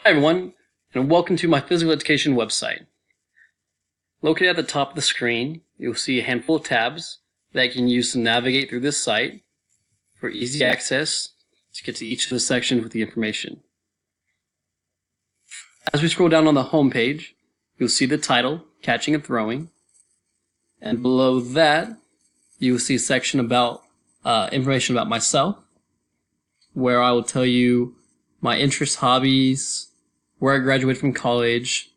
Hi everyone, and welcome to my physical education website. Located at the top of the screen, you'll see a handful of tabs that you can use to navigate through this site for easy access to get to each of the sections with the information. As we scroll down on the home page, you'll see the title, Catching and Throwing, and below that, you will see a section about information about myself, where I will tell you my interests, hobbies, where I graduated from college,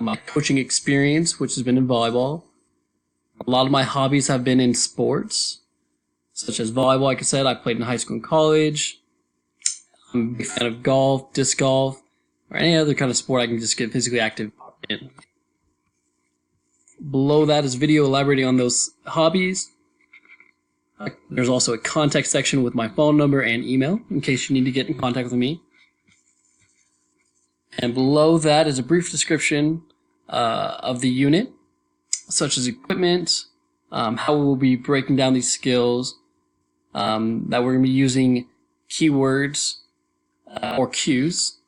my coaching experience, which has been in volleyball. A lot of my hobbies have been in sports, such as volleyball. Like I said, I played in high school and college. I'm a big fan of golf, disc golf, or any other kind of sport I can just get physically active in. Below that is video elaborating on those hobbies. There's also a contact section with my phone number and email in case you need to get in contact with me. And below that is a brief description of the unit, such as equipment, how we will be breaking down these skills, that we're going to be using keywords or cues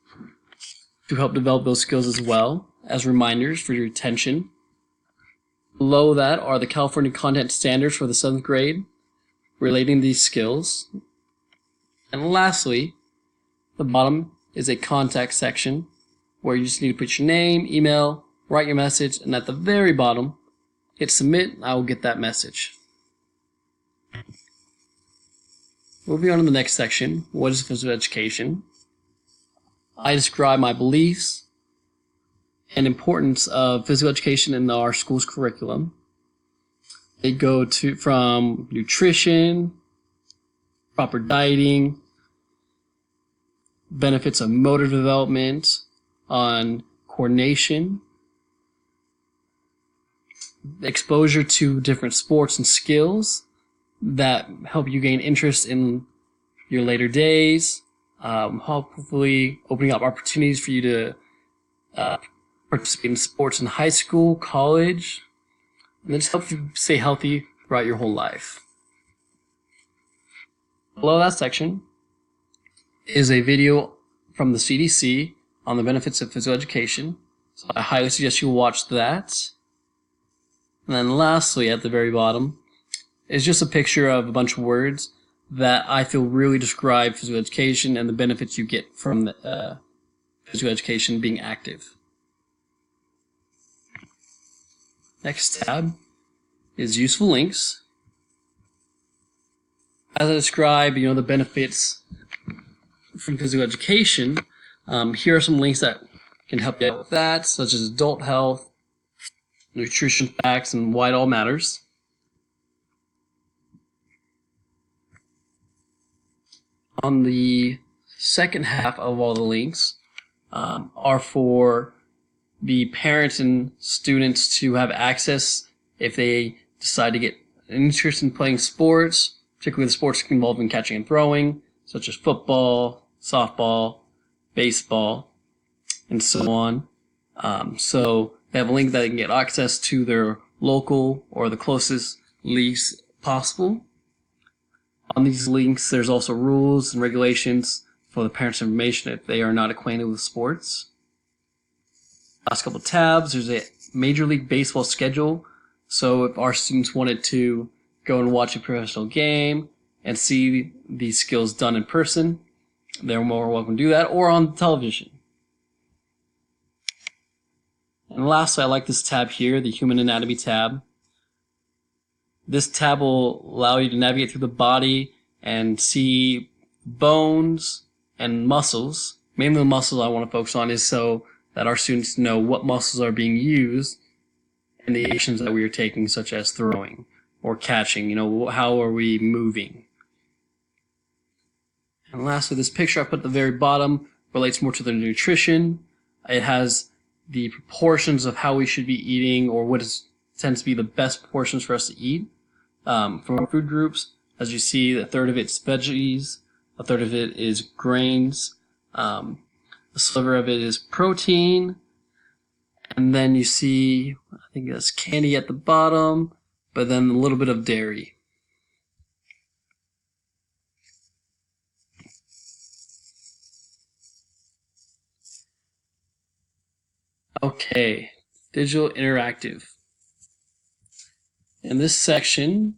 to help develop those skills as well as reminders for your attention. Below that are the California content standards for the 7th grade relating these skills. And lastly, the bottom is a contact section where you just need to put your name, email, write your message, and at the very bottom, hit submit, and I will get that message. Moving on to the next section, what is physical education? I describe my beliefs and importance of physical education in our school's curriculum. They go from nutrition, proper dieting, benefits of motor development, on coordination, exposure to different sports and skills that help you gain interest in your later days, hopefully opening up opportunities for you to participate in sports in high school, college, and it just helps you stay healthy throughout your whole life. Below that section is a video from the CDC on the benefits of physical education, so I highly suggest you watch that. And then lastly, at the very bottom, is just a picture of a bunch of words that I feel really describe physical education and the benefits you get from the, physical education being active. Next tab is useful links. As I describe, the benefits from physical education, here are some links that can help you out with that, such as adult health, nutrition facts, and why it all matters. On the second half of all the links are for the parents and students to have access if they decide to get an interest in playing sports, particularly the sports involved in catching and throwing, such as football, softball, baseball, and so on. So they have a link that they can get access to their local or the closest leagues possible. On these links, there's also rules and regulations for the parents' information if they are not acquainted with sports. Last couple tabs, there's a Major League Baseball schedule. So if our students wanted to go and watch a professional game and see these skills done in person, they're more welcome to do that, or on television. And lastly, I like this tab here, the Human Anatomy tab. This tab will allow you to navigate through the body and see bones and muscles. Mainly the muscles I want to focus on is so that our students know what muscles are being used in the actions that we are taking, such as throwing or catching. How are we moving? And lastly, this picture I put at the very bottom relates more to the nutrition. It has the proportions of how we should be eating, or what tends to be the best portions for us to eat from our food groups. As you see, a third of it's veggies, a third of it is grains, a sliver of it is protein, and then you see, I think that's candy at the bottom, but then a little bit of dairy. Okay, digital interactive. In this section,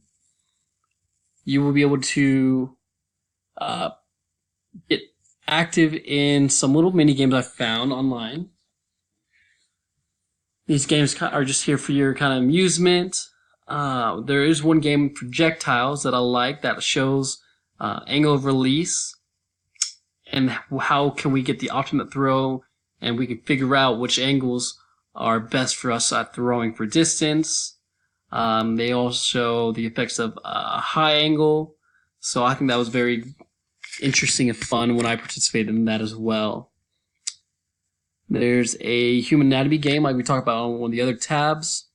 you will be able to get active in some little mini games I found online. These games are just here for your kind of amusement. There is one game, Projectiles, that I like that shows angle of release and how can we get the optimate throw, and we can figure out which angles are best for us at throwing for distance. They also show the effects of high angle, so I think that was very interesting and fun when I participated in that as well. There's a human anatomy game like we talked about on one of the other tabs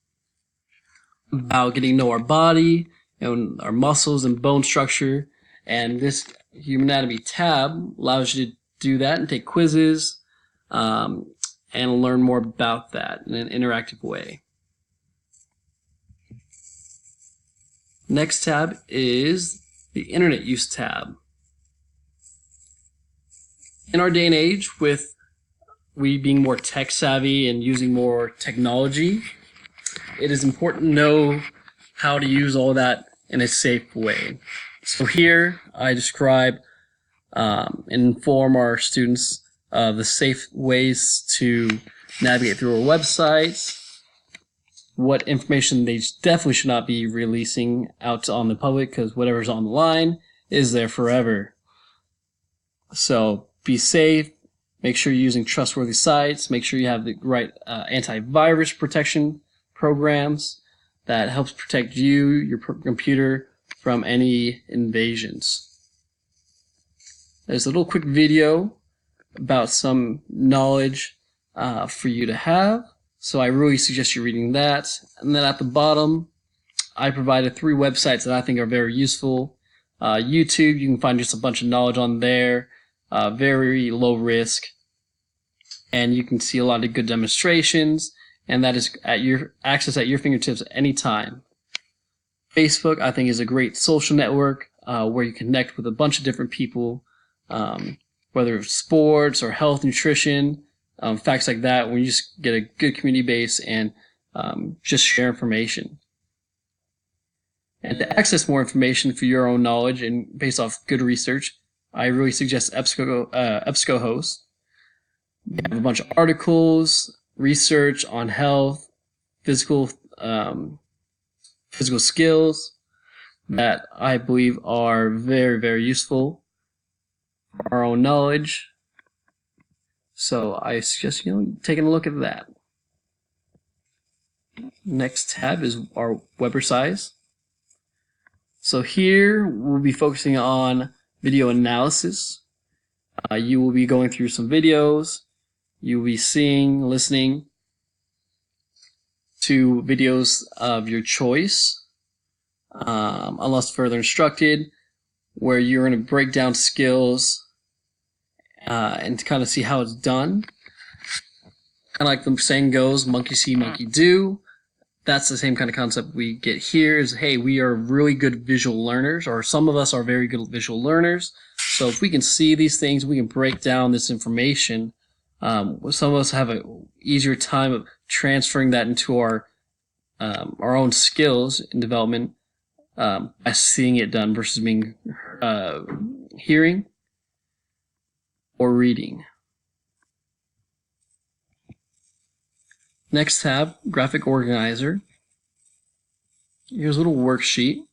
about getting to know our body and our muscles and bone structure, and this human anatomy tab allows you to do that and take quizzes and learn more about that in an interactive way. Next tab is the Internet Use tab. In our day and age, with we being more tech savvy and using more technology, it is important to know how to use all that in a safe way. So here I describe and inform our students of the safe ways to navigate through our websites, what information they definitely should not be releasing out on the public, because whatever's online is there forever. So be safe, make sure you're using trustworthy sites, make sure you have the right antivirus protection programs that helps protect you, your computer, from any invasions. There's a little quick video about some knowledge for you to have, so I really suggest you reading that. And then at the bottom, I provided 3 websites that I think are very useful. YouTube, you can find just a bunch of knowledge on there, very low risk, and you can see a lot of good demonstrations, and that is at your access at your fingertips at any time. Facebook, I think, is a great social network where you connect with a bunch of different people, whether it's sports or health, nutrition, facts like that, where you just get a good community base and just share information. And to access more information for your own knowledge and based off good research, I really suggest EBSCOhost. We have a bunch of articles, research on health, physical skills that I believe are very, very useful for our own knowledge. So I suggest taking a look at that. Next tab is our Weber size. So here we'll be focusing on video analysis. You will be going through some videos. You'll be seeing, listening to videos of your choice, unless further instructed, where you're going to break down skills and to kind of see how it's done. Kind of like the saying goes, monkey see, monkey do. That's the same kind of concept we get here is, hey, we are really good visual learners, or some of us are very good visual learners. So if we can see these things, we can break down this information. Some of us have an easier time of transferring that into our own skills in development by seeing it done versus being hearing or reading. Next tab, graphic organizer. Here's a little worksheet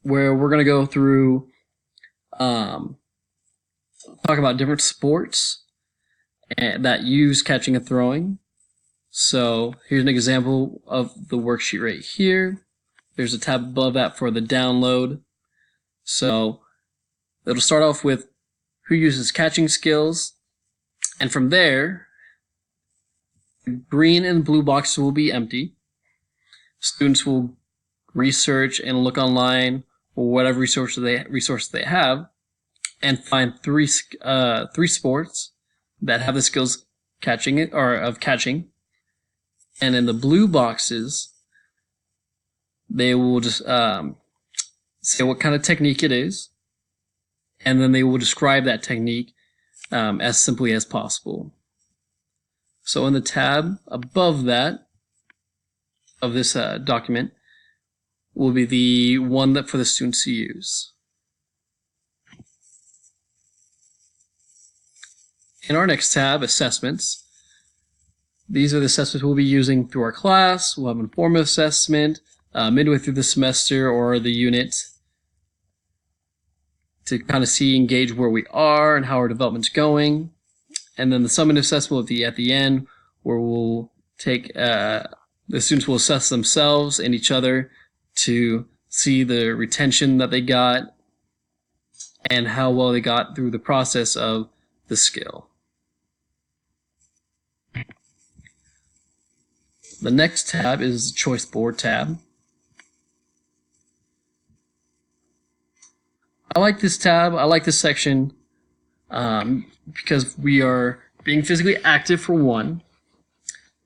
where we're going to go through talk about different sports that use catching and throwing. So here's an example of the worksheet right here. There's a tab above that for the download. So it'll start off with who uses catching skills, and from there, the green and blue boxes will be empty. Students will research and look online or whatever resources they have, and find three sports that have the skills catching it or of catching. And in the blue boxes, they will just say what kind of technique it is, and then they will describe that technique as simply as possible. So in the tab above that of this document will be the one that for the students to use. In our next tab, assessments, these are the assessments we'll be using through our class. We'll have an informative assessment midway through the semester or the unit to kind of engauge where we are and how our development's going. And then the summative assessment will be at the end, where we'll take the students will assess themselves and each other to see the retention that they got and how well they got through the process of the skill. The next tab is the choice board tab. I like this tab. I like this section because we are being physically active for one,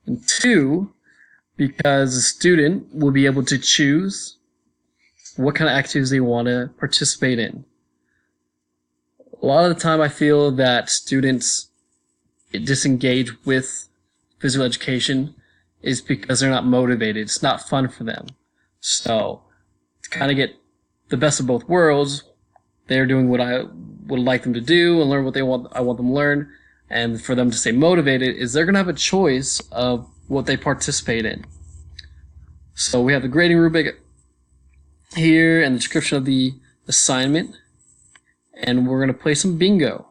and two, because the student will be able to choose what kind of activities they want to participate in. A lot of the time I feel that students get disengaged with physical education is because they're not motivated. It's not fun for them. So to kind of get the best of both worlds, they're doing what I would like them to do and learn what I want them to learn. And for them to stay motivated is they're going to have a choice of what they participate in. So we have the grading rubric here and the description of the assignment. And we're going to play some bingo.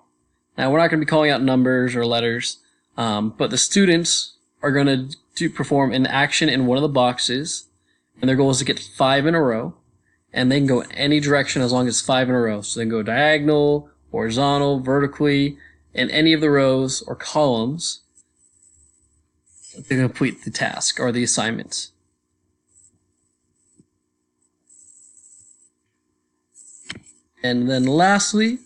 Now we're not going to be calling out numbers or letters, but the students are going to perform an action in one of the boxes, and their goal is to get 5 in a row, and they can go any direction as long as 5 in a row. So they can go diagonal, horizontal, vertically, in any of the rows or columns to complete the task or the assignment. And then lastly,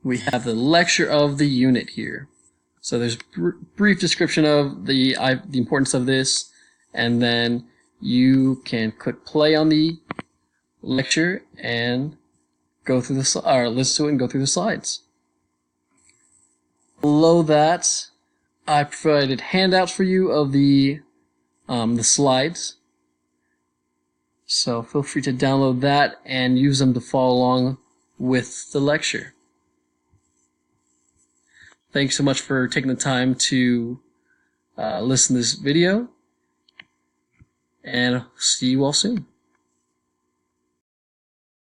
we have the lecture of the unit here. So there's a brief description of the importance of this, and then you can click play on the lecture and go through or listen to it and go through the slides. Below that, I provided handouts for you of the slides. So feel free to download that and use them to follow along with the lecture. Thanks so much for taking the time to listen to this video, and see you all soon.